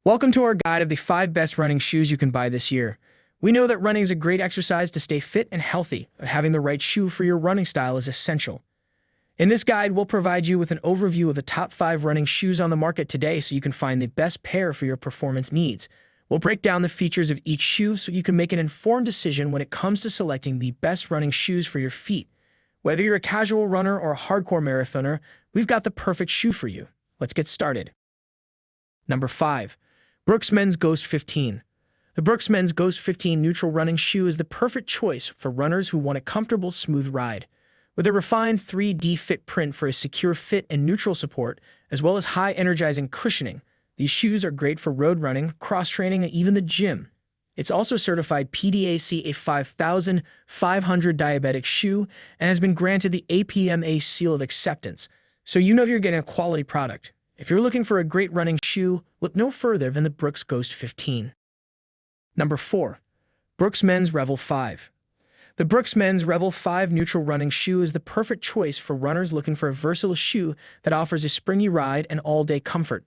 Welcome to our guide of the 5 best running shoes you can buy this year. We know that running is a great exercise to stay fit and healthy, but having the right shoe for your running style is essential. In this guide, we'll provide you with an overview of the top 5 running shoes on the market today so you can find the best pair for your performance needs. We'll break down the features of each shoe so you can make an informed decision when it comes to selecting the best running shoes for your feet. Whether you're a casual runner or a hardcore marathoner, we've got the perfect shoe for you. Let's get started. Number 5. Brooks Men's Ghost 15. The Brooks Men's Ghost 15 neutral running shoe is the perfect choice for runners who want a comfortable, smooth ride. With a refined 3D fit print for a secure fit and neutral support, as well as high energizing cushioning, these shoes are great for road running, cross-training, and even the gym. It's also certified PDAC a 5,500 diabetic shoe and has been granted the APMA seal of acceptance, so you know you're getting a quality product. If you're looking for a great running shoe, look no further than the Brooks Ghost 15. Number 4. Brooks Men's Revel 5. The Brooks Men's Revel 5 neutral running shoe is the perfect choice for runners looking for a versatile shoe that offers a springy ride and all-day comfort.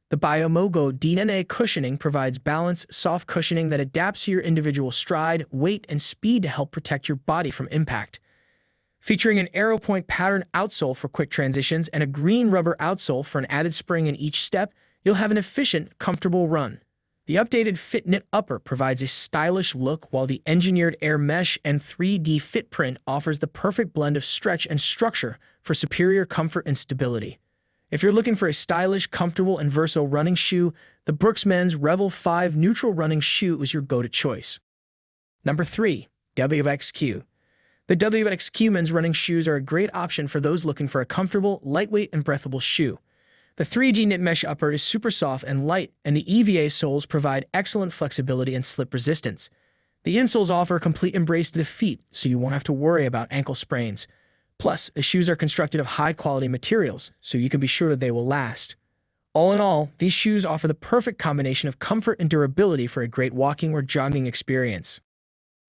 The Biomogo DNA cushioning provides balanced, soft cushioning that adapts to your individual stride, weight, and speed to help protect your body from impact. Featuring an arrow point pattern outsole for quick transitions and a green rubber outsole for an added spring in each step, you'll have an efficient, comfortable run. The updated fit knit upper provides a stylish look, while the engineered air mesh and 3D fit print offers the perfect blend of stretch and structure for superior comfort and stability. If you're looking for a stylish, comfortable, and versatile running shoe, the Brooks Men's Revel 5 neutral running shoe is your go-to choice. Number 3. WXQ. The WXQ men's running shoes are a great option for those looking for a comfortable, lightweight, and breathable shoe. The 3D knit mesh upper is super soft and light, and the EVA soles provide excellent flexibility and slip resistance. The insoles offer a complete embrace to the feet, so you won't have to worry about ankle sprains. Plus, the shoes are constructed of high-quality materials, so you can be sure that they will last. All in all, these shoes offer the perfect combination of comfort and durability for a great walking or jogging experience.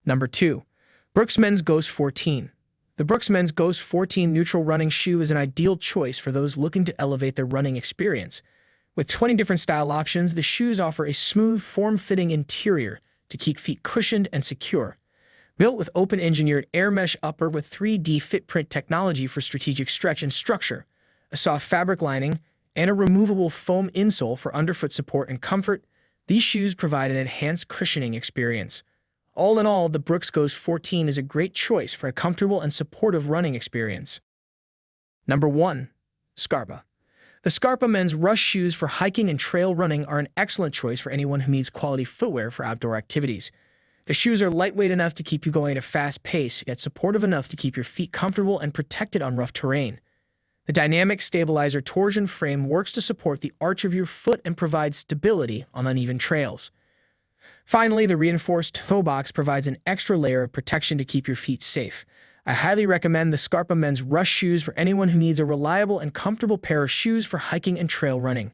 Number 2. Brooks Men's Ghost 14. The Brooks Men's Ghost 14 neutral running shoe is an ideal choice for those looking to elevate their running experience. With 20 different style options, the shoes offer a smooth, form-fitting interior to keep feet cushioned and secure. Built with open-engineered air mesh upper with 3D fit print technology for strategic stretch and structure, a soft fabric lining, and a removable foam insole for underfoot support and comfort, these shoes provide an enhanced cushioning experience. All in all, the Brooks Ghost 14 is a great choice for a comfortable and supportive running experience. Number 1. SCARPA. The SCARPA men's rush shoes for hiking and trail running are an excellent choice for anyone who needs quality footwear for outdoor activities. The shoes are lightweight enough to keep you going at a fast pace, yet supportive enough to keep your feet comfortable and protected on rough terrain. The dynamic stabilizer torsion frame works to support the arch of your foot and provides stability on uneven trails. Finally, the reinforced toe box provides an extra layer of protection to keep your feet safe. I highly recommend the SCARPA men's rush shoes for anyone who needs a reliable and comfortable pair of shoes for hiking and trail running.